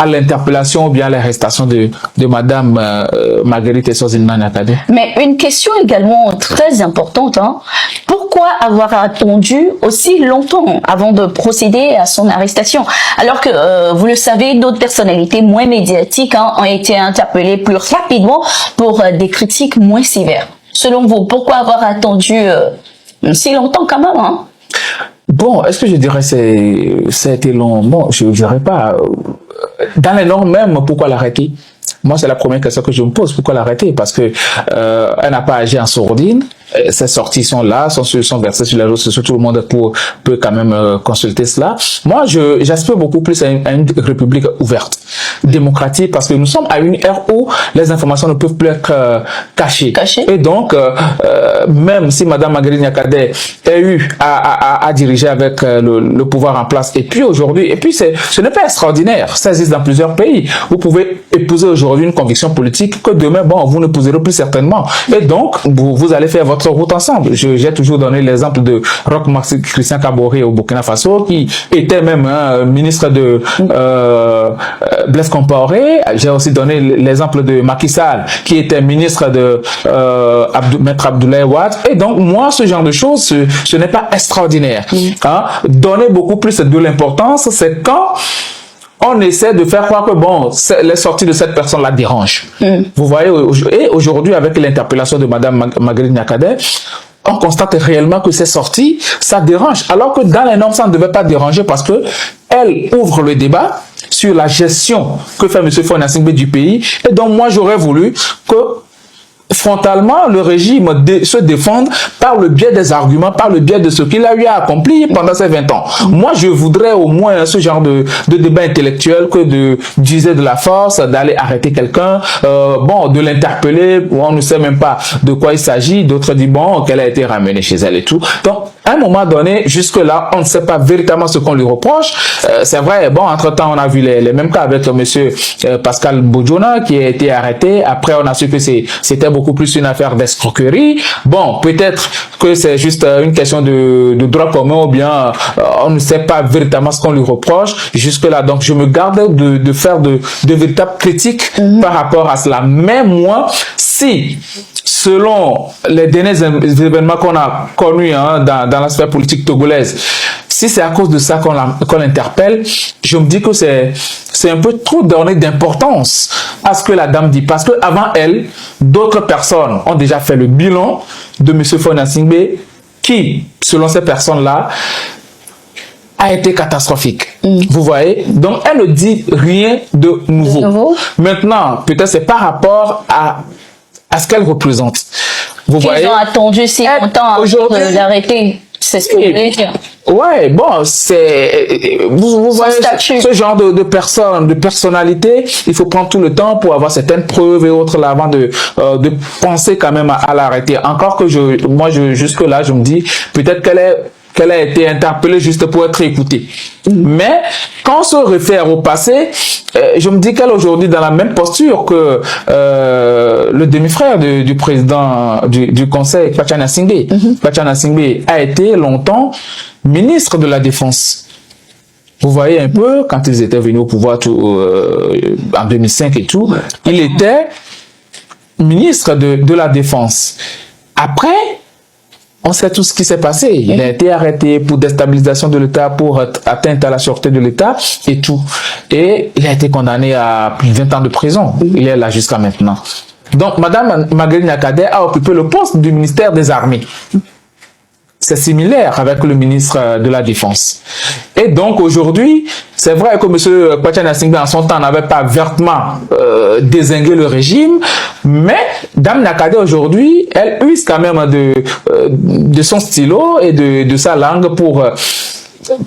à l'interpellation ou bien à l'arrestation de Madame Marguerite Essozi-Nana Nyakade. Mais une question également très importante, hein. Pourquoi avoir attendu aussi longtemps avant de procéder à son arrestation? Alors que, vous le savez, d'autres personnalités moins médiatiques ont été interpellées plus rapidement pour des critiques moins sévères. Selon vous, pourquoi avoir attendu si longtemps quand même, hein? Bon, est-ce que je dirais ça a été long? Bon, je ne dirais pas. Dans les normes même, pourquoi l'arrêter? Moi, c'est la première question que je me pose. Pourquoi l'arrêter? Parce que elle n'a pas agi en sourdine. Ces sorties sont là, sont versées sur les réseaux sociaux. Tout le monde peut quand même consulter cela. Moi, j'aspire beaucoup plus à une république ouverte, démocratique, parce que nous sommes à une ère où les informations ne peuvent plus être cachées. Et donc, même si Madame Marguerite Nyakade a eu à diriger avec le pouvoir en place, et puis aujourd'hui, et puis ce n'est pas extraordinaire. Ça existe dans plusieurs pays. Vous pouvez épouser aujourd'hui une conviction politique que demain, bon, vous n'épouserez plus certainement. Et donc, vous allez faire votre route ensemble. J'ai toujours donné l'exemple de Roch Marc Christian Kaboré au Burkina Faso, qui était même ministre de Blaise Compaoré. J'ai aussi donné l'exemple de Macky Sall, qui était ministre de Maître Abdoulaye Wade. Et donc, moi, ce genre de choses, ce n'est pas extraordinaire. Hein? Donner beaucoup plus de l'importance, c'est quand on essaie de faire croire que bon, les sorties de cette personne la dérangent. Vous voyez, et aujourd'hui, avec l'interpellation de Madame Marguerite Nyakade, on constate réellement que ces sorties, ça dérange. Alors que dans les normes, ça ne devait pas déranger parce que elle ouvre le débat sur la gestion que fait M. Faure Gnassingbé du pays. Et donc, moi, j'aurais voulu que frontalement, le régime se défende par le biais des arguments, par le biais de ce qu'il a eu à accomplir pendant ces 20 ans. Moi, je voudrais au moins ce genre de débat intellectuel que d'user de la force, d'aller arrêter quelqu'un, bon, de l'interpeller, on ne sait même pas de quoi il s'agit, d'autres disent, bon, qu'elle a été ramenée chez elle et tout. Donc, à un moment donné, jusque-là, on ne sait pas véritablement ce qu'on lui reproche. C'est vrai, bon, entre-temps, on a vu les mêmes cas avec monsieur Pascal Bodjona qui a été arrêté. Après, on a su que c'était beaucoup plus une affaire d'escroquerie. Bon, peut-être que c'est juste une question de droit commun ou bien on ne sait pas véritablement ce qu'on lui reproche jusque-là. Donc, je me garde de faire de véritables critiques par rapport à cela. Mais moi, si, selon les derniers événements qu'on a connus dans la sphère politique togolaise, si c'est à cause de ça qu'on l'interpelle, je me dis que c'est un peu trop donné d'importance à ce que la dame dit. Parce qu'avant elle, d'autres personnes ont déjà fait le bilan de M. Faure Gnassingbé qui, selon ces personnes-là, a été catastrophique. Vous voyez? Donc, elle ne dit rien de nouveau. Maintenant, peut-être c'est par rapport à ce qu'elle représente. Vous voyez? Ils ont attendu si longtemps de l'arrêter. C'est ce que vous voulez dire. Ouais, bon, vous voyez ce genre de personnes, de personnalité, il faut prendre tout le temps pour avoir certaines preuves et autres là avant de penser quand même à l'arrêter. Encore que jusque là, je me dis, peut-être qu'elle a été interpellée juste pour être écoutée. Mais quand on se réfère au passé, je me dis qu'elle est aujourd'hui dans la même posture que le demi-frère du président du conseil, Kpacha Gnassingbé. Kpacha Gnassingbé a été longtemps ministre de la Défense. Vous voyez un peu, quand ils étaient venus au pouvoir en 2005 et tout, il était ministre de la Défense. Après, on sait tout ce qui s'est passé. Il a été arrêté pour déstabilisation de l'État, pour atteinte à la sûreté de l'État et tout. Et il a été condamné à plus de 20 ans de prison. Il est là jusqu'à maintenant. Donc, Madame Marguerite Nyakade a occupé le poste du ministère des Armées. C'est similaire avec le ministre de la Défense. Et donc aujourd'hui, c'est vrai que M. Kpacha Gnassingbé en son temps n'avait pas vertement dézingué le régime, mais Dame Nyakade aujourd'hui, elle use quand même de son stylo et de sa langue pour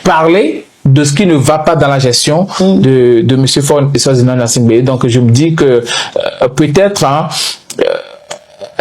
parler de ce qui ne va pas dans la gestion de M. Faure Gnassingbé. Donc je me dis que peut-être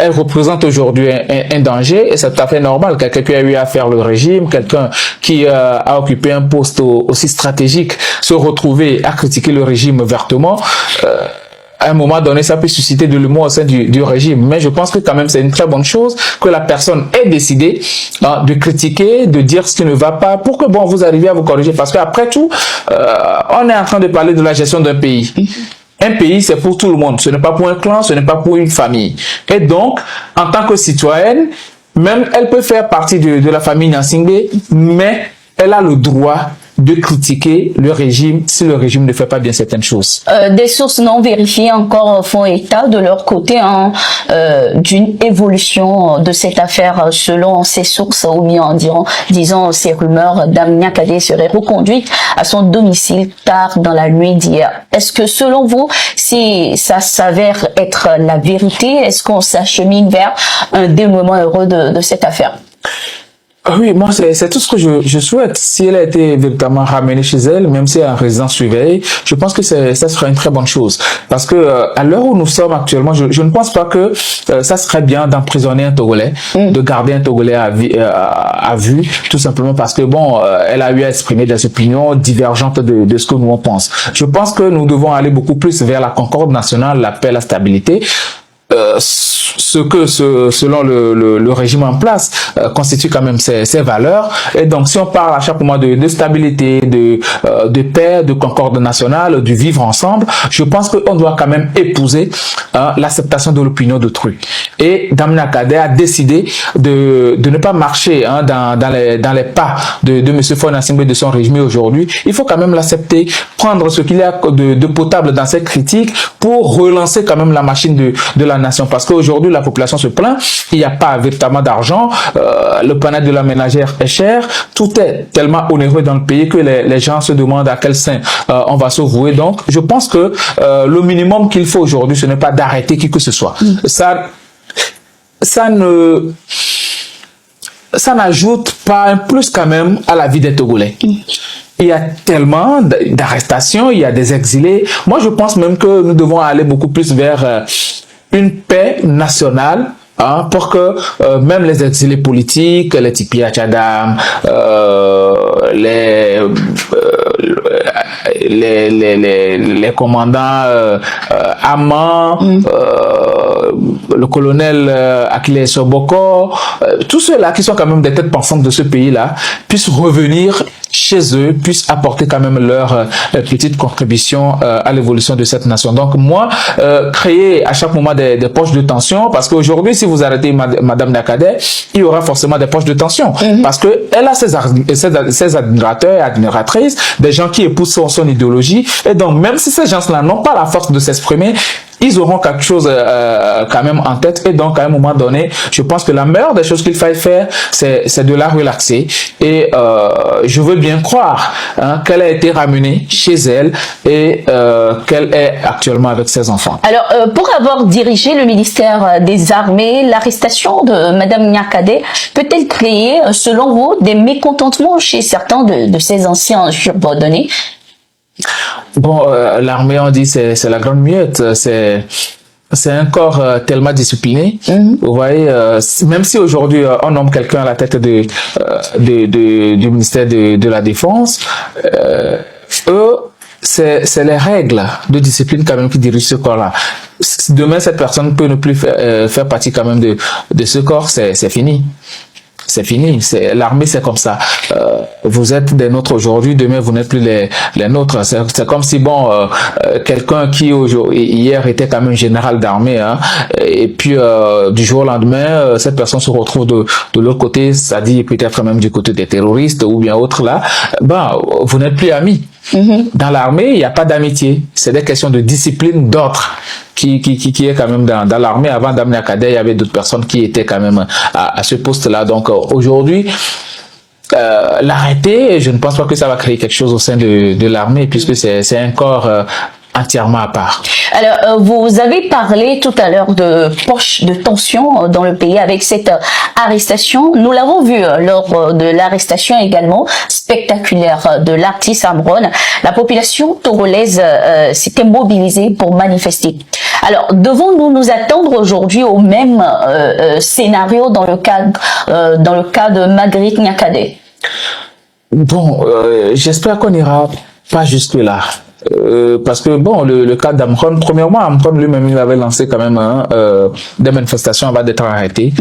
elle représente aujourd'hui un danger et c'est tout à fait normal. Quelqu'un qui a eu à faire le régime, quelqu'un qui a occupé un poste aussi stratégique, se retrouver à critiquer le régime vertement, à un moment donné, ça peut susciter de l'humour au sein du régime. Mais je pense que quand même, c'est une très bonne chose que la personne ait décidé de critiquer, de dire ce qui ne va pas, pour que, bon, vous arriviez à vous corriger. Parce qu'après tout, on est en train de parler de la gestion d'un pays. Un pays, c'est pour tout le monde. Ce n'est pas pour un clan, ce n'est pas pour une famille. Et donc, en tant que citoyenne, même elle peut faire partie de la famille Gnassingbé, mais elle a le droit de critiquer le régime si le régime ne fait pas bien certaines choses. Des sources non vérifiées encore font état de leur côté d'une évolution de cette affaire selon ces sources, ou bien disons ces rumeurs. Dame Niakhaté serait reconduite à son domicile tard dans la nuit d'hier. Est-ce que selon vous, si ça s'avère être la vérité, est-ce qu'on s'achemine vers un dénouement heureux de cette affaire? Oui, moi, c'est tout ce que je souhaite. Si elle a été véritablement ramenée chez elle, même si elle est en résidence surveillée, je pense que ça serait une très bonne chose. Parce que à l'heure où nous sommes actuellement, je ne pense pas que ça serait bien d'emprisonner un Togolais, de garder un Togolais à vue, tout simplement parce que, bon, elle a eu à exprimer des opinions divergentes de ce que nous on pense. Je pense que nous devons aller beaucoup plus vers la concorde nationale, la paix, la stabilité. Selon le régime en place constitue quand même ses valeurs. Et donc si on parle à chaque moment de stabilité, de paix, de concorde nationale, du vivre ensemble, je pense qu'on doit quand même épouser l'acceptation de l'opinion d'autrui. Et Dame Niakhaté a décidé de ne pas marcher dans les pas de M. Faure Gnassingbé, de son régime aujourd'hui. Il faut quand même l'accepter, prendre ce qu'il y a de potable dans ses critiques pour relancer quand même la machine de la nation. Parce qu'aujourd'hui, la population se plaint, il n'y a pas véritablement d'argent, le panel de la ménagère est cher, tout est tellement onéreux dans le pays que les gens se demandent à quel sein on va se vouer. Donc, je pense que le minimum qu'il faut aujourd'hui, ce n'est pas d'arrêter qui que ce soit. Ça n'ajoute pas un plus quand même à la vie des Togolais. Il y a tellement d'arrestations, il y a des exilés. Moi, je pense même que nous devons aller beaucoup plus vers une paix nationale, pour que même les exilés politiques, les Tipi Achadam, les commandants Amman, le colonel Achille Soboko, tous ceux-là qui sont quand même des têtes pensantes de ce pays-là, puissent revenir chez eux, puissent apporter quand même leur petite contribution à l'évolution de cette nation. Donc moi, créer à chaque moment des poches de tension, parce qu'aujourd'hui, si vous arrêtez Madame Niakhaté, il y aura forcément des poches de tension, parce que elle a ses admirateurs et admiratrices, des gens qui épousent son idéologie, et donc même si ces gens-là n'ont pas la force de s'exprimer, ils auront quelque chose quand même en tête. Et donc à un moment donné, je pense que la meilleure des choses qu'il faille faire, c'est de la relaxer. Et je veux bien croire qu'elle a été ramenée chez elle et qu'elle est actuellement avec ses enfants. Alors, pour avoir dirigé le ministère des Armées, l'arrestation de Madame Niakhaté peut-elle créer, selon vous, des mécontentements chez certains de ses anciens subordonnés? Bon, l'armée, on dit, c'est la grande muette, c'est un corps tellement discipliné. Vous voyez, même si aujourd'hui on nomme quelqu'un à la tête du ministère de la Défense, eux, c'est les règles de discipline quand même qui dirigent ce corps-là. Demain, cette personne peut ne plus faire partie quand même de ce corps, c'est fini. C'est fini. L'armée, c'est comme ça. Vous êtes des nôtres aujourd'hui, demain vous n'êtes plus les nôtres. C'est comme si quelqu'un qui hier était quand même général d'armée, et puis du jour au lendemain, cette personne se retrouve de l'autre côté, c'est-à-dire peut-être même du côté des terroristes ou bien autre là. Vous n'êtes plus amis. Dans l'armée, il n'y a pas d'amitié. C'est des questions de discipline, d'ordre qui est quand même dans l'armée. Avant Dame Niakhaté, il y avait d'autres personnes qui étaient quand même à ce poste-là. Donc aujourd'hui, l'arrêter, je ne pense pas que ça va créer quelque chose au sein de l'armée, puisque c'est un corps entièrement à part. Alors, vous avez parlé tout à l'heure de poche de tension dans le pays avec cette arrestation. Nous l'avons vu lors de l'arrestation également spectaculaire de l'artiste Amron. La population togolaise s'était mobilisée pour manifester. Alors, devons-nous nous attendre aujourd'hui au même scénario dans le cas de Marguerite Niakhaté? Bon, j'espère qu'on ira pas jusque-là. Parce que bon, le cas d'Amron, premièrement, Amron lui-même, il avait lancé quand même des manifestations avant d'être arrêté,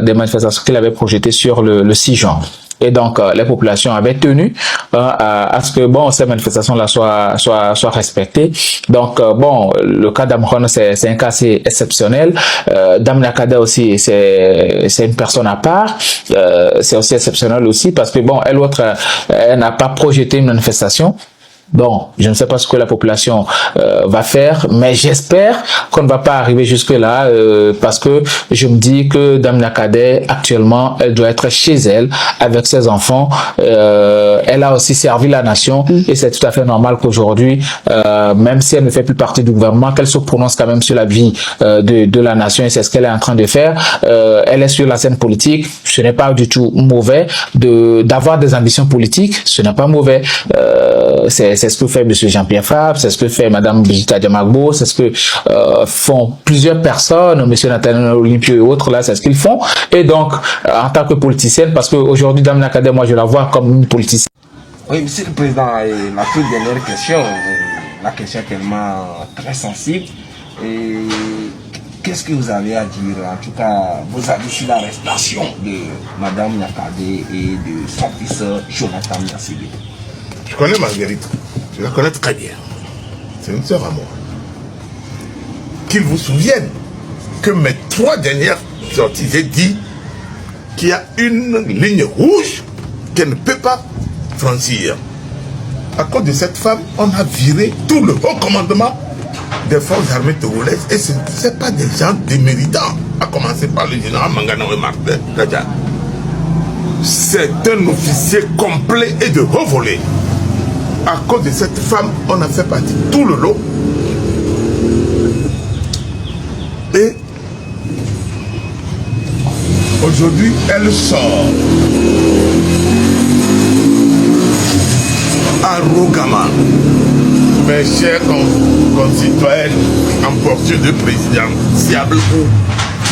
des manifestations qu'il avait projetées sur le 6 juin. Et donc, les populations avaient tenu à ce que bon, ces manifestations-là soient respectées. Donc, bon, le cas d'Amron, c'est un cas assez exceptionnel. Damna Kadé aussi, c'est une personne à part. C'est aussi exceptionnel aussi parce que bon, elle n'a pas projeté une manifestation. Bon, je ne sais pas ce que la population va faire, mais j'espère qu'on ne va pas arriver jusque-là parce que je me dis que Damna Kadé, actuellement, elle doit être chez elle avec ses enfants. Elle a aussi servi la nation et c'est tout à fait normal qu'aujourd'hui, même si elle ne fait plus partie du gouvernement, qu'elle se prononce quand même sur la vie de la nation et c'est ce qu'elle est en train de faire. Elle est sur la scène politique. Ce n'est pas du tout mauvais d'avoir des ambitions politiques. Ce n'est pas mauvais. C'est ce que fait M. Jean-Pierre Fabre, c'est ce que fait Mme Brigitte Diamagbo, c'est ce que font plusieurs personnes, M. Nathaniel Olympio et autres, là, c'est ce qu'ils font. Et donc, en tant que politicienne, parce qu'aujourd'hui, Damna Kadé, moi, je la vois comme une politicienne. Oui, Monsieur le Président, la toute dernière question, la question est tellement très sensible. Qu'est-ce que vous avez à dire, en tout cas, vos avis sur l'arrestation de Mme Nyakadé et de son fils Jonathan Nyasébé? Je connais Marguerite, je la connais très bien. C'est une sœur à moi. Qu'il vous souvienne que mes 3 dernières sorties, j'ai dit qu'il y a une ligne rouge qu'elle ne peut pas franchir. À cause de cette femme, on a viré tout le haut commandement des forces armées togolaises et ce n'est pas des gens déméritants, à commencer par le général Mangano et Martin Radja. C'est un officier complet et de haut volet. À cause de cette femme, on a fait partie tout le lot. Et aujourd'hui, elle sort arrogamment. Mes chers concitoyens en portion de présidentiable,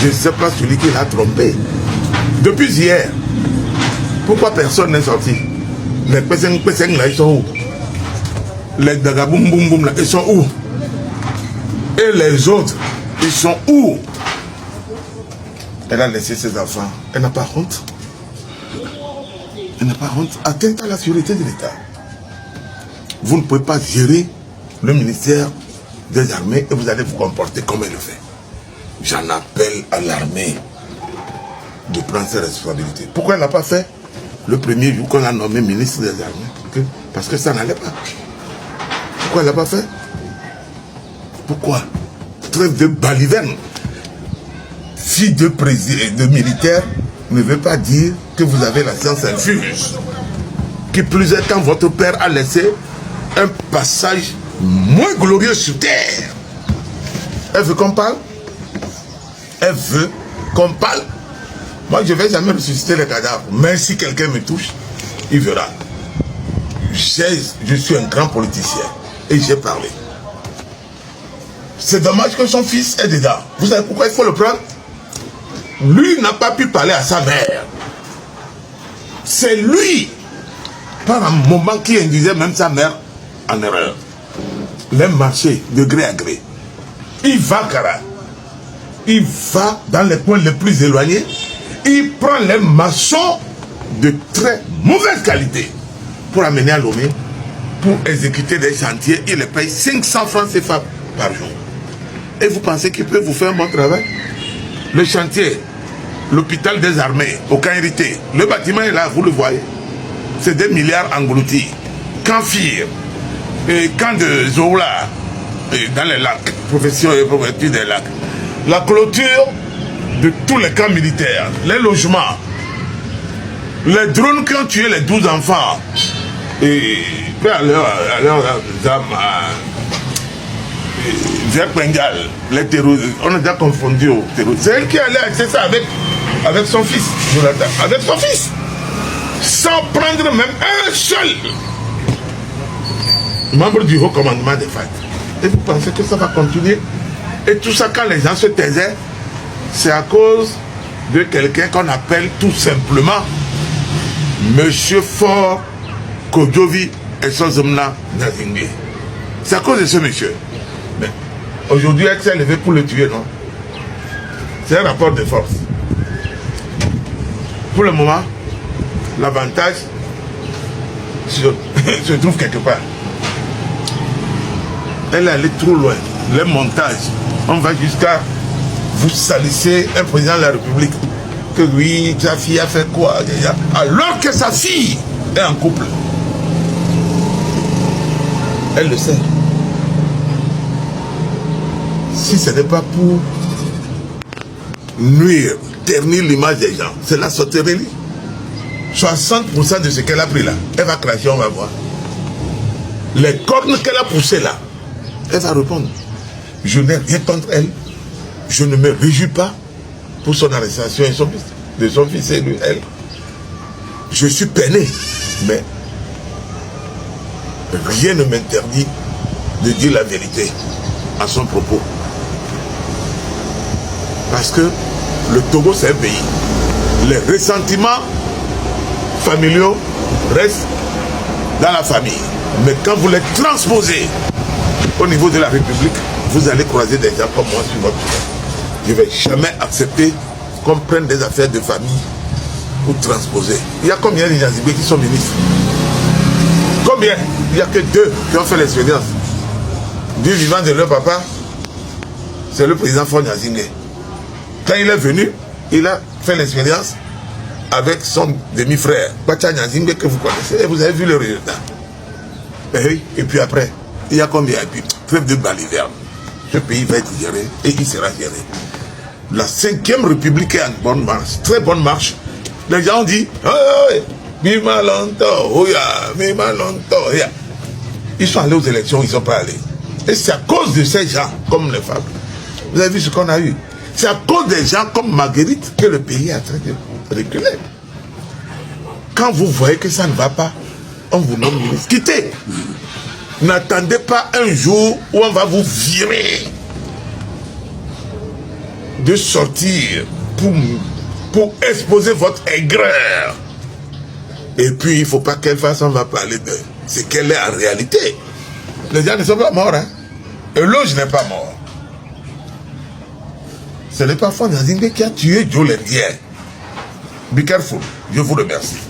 je ne sais pas celui qui l'a trompé. Depuis hier, pourquoi personne n'est sorti? Les peseng là, ils sont où? Les dagaboum boum boum là, ils sont où? Et les autres, ils sont où? Elle a laissé ses enfants. Elle n'a pas honte. Elle n'a pas honte. Atteinte à la sécurité de l'État. Vous ne pouvez pas gérer le ministère des armées et vous allez vous comporter comme elle le fait. J'en appelle à l'armée de prendre ses responsabilités. Pourquoi elle n'a pas fait le premier jour qu'on a nommé ministre des armées? Parce que ça n'allait pas. Pourquoi elle n'a pas fait? Pourquoi? Trêve de baliverne. Fille de militaire ne veut pas dire que vous avez la science infuse. Qui plus est quand votre père a laissé un passage moins glorieux sur terre. Elle veut qu'on parle? Elle veut qu'on parle? Moi, je ne vais jamais ressusciter les cadavres. Mais si quelqu'un me touche, il verra. Je suis un grand politicien. Et j'ai parlé. C'est dommage que son fils est dedans. Vous savez pourquoi il faut le prendre? Lui n'a pas pu parler à sa mère. C'est lui, par un moment, qui induisait même sa mère en erreur. Les marchés de gré à gré. Il va, Kara. Il va dans les coins les plus éloignés. Il prend les maçons de très mauvaise qualité pour amener à Lomé, pour exécuter des chantiers. Il les paye 500 francs CFA par jour. Et vous pensez qu'il peut vous faire un bon travail? Le chantier, l'hôpital des armées, aucun hérité. Le bâtiment est là, vous le voyez. C'est des milliards engloutis. Canfir, camp de Zoula, dans les lacs, profession et propriété des lacs. La clôture de tous les camps militaires, les logements, les drones qui ont tué les 12 enfants, et à leur âme, vers Bengal, les terroristes, on a déjà confondu aux terroristes. C'est elle qui allait acheter ça avec son fils, Jonathan, avec son fils, sans prendre même un seul membre du haut commandement des FAT. Et vous pensez que ça va continuer? Et tout ça, quand les gens se taisaient, c'est à cause de quelqu'un qu'on appelle tout simplement Monsieur Fort Kodjovi et sans Zomna Nazingé. C'est à cause de ce monsieur. Mais aujourd'hui, elle s'est levée pour le tuer, non? C'est un rapport de force. Pour le moment, l'avantage se trouve quelque part. Elle est allée trop loin. Les montages, on va jusqu'à vous salissez un président de la République. Que oui, sa fille a fait quoi? Alors que sa fille est en couple. Elle le sait. Si ce n'est pas pour nuire, ternir l'image des gens, c'est la sauterie. 60% de ce qu'elle a pris là, elle va cracher, on va voir. Les cornes qu'elle a poussées là, elle va répondre. Je n'ai rien contre elle. Je ne me réjouis pas pour son arrestation et de son fils et de elle. Je suis peiné, mais rien ne m'interdit de dire la vérité à son propos. Parce que le Togo, c'est un pays. Les ressentiments familiaux restent dans la famille. Mais quand vous les transposez au niveau de la République, vous allez croiser des gens comme moi sur votre chemin. Je ne vais jamais accepter qu'on prenne des affaires de famille pour transposer. Il y a combien de Nyanzibé qui sont ministres? Combien? Il n'y a que 2 qui ont fait l'expérience. Du vivant de leur papa, c'est le président Faure Gnassingbé. Quand il est venu, il a fait l'expérience avec son demi-frère, Kwacha Gnassingbé, que vous connaissez, et vous avez vu le résultat. Et puis après, il y a combien? Et puis, trêve de baliverne. Ce pays va être géré et il sera géré. La 5e République est en bonne marche, très bonne marche. Les gens ont dit, Mima longtemps, Mima longtemps. Ils sont allés aux élections, ils ne sont pas allés. Et c'est à cause de ces gens, comme les femmes. Vous avez vu ce qu'on a eu? C'est à cause des gens comme Marguerite que le pays est en train de reculer. Quand vous voyez que ça ne va pas, on vous nomme ministre. Quittez. N'attendez pas un jour où on va vous virer de sortir pour exposer votre aigreur. Et puis, il ne faut pas qu'elle fasse, on va parler de ce qu'elle est en réalité. Les gens ne sont pas morts. Hein? Et l'autre n'est pas mort. Ce n'est pas Faure Gnassingbé qui a tué Joe Lendière. Be careful. Je vous remercie.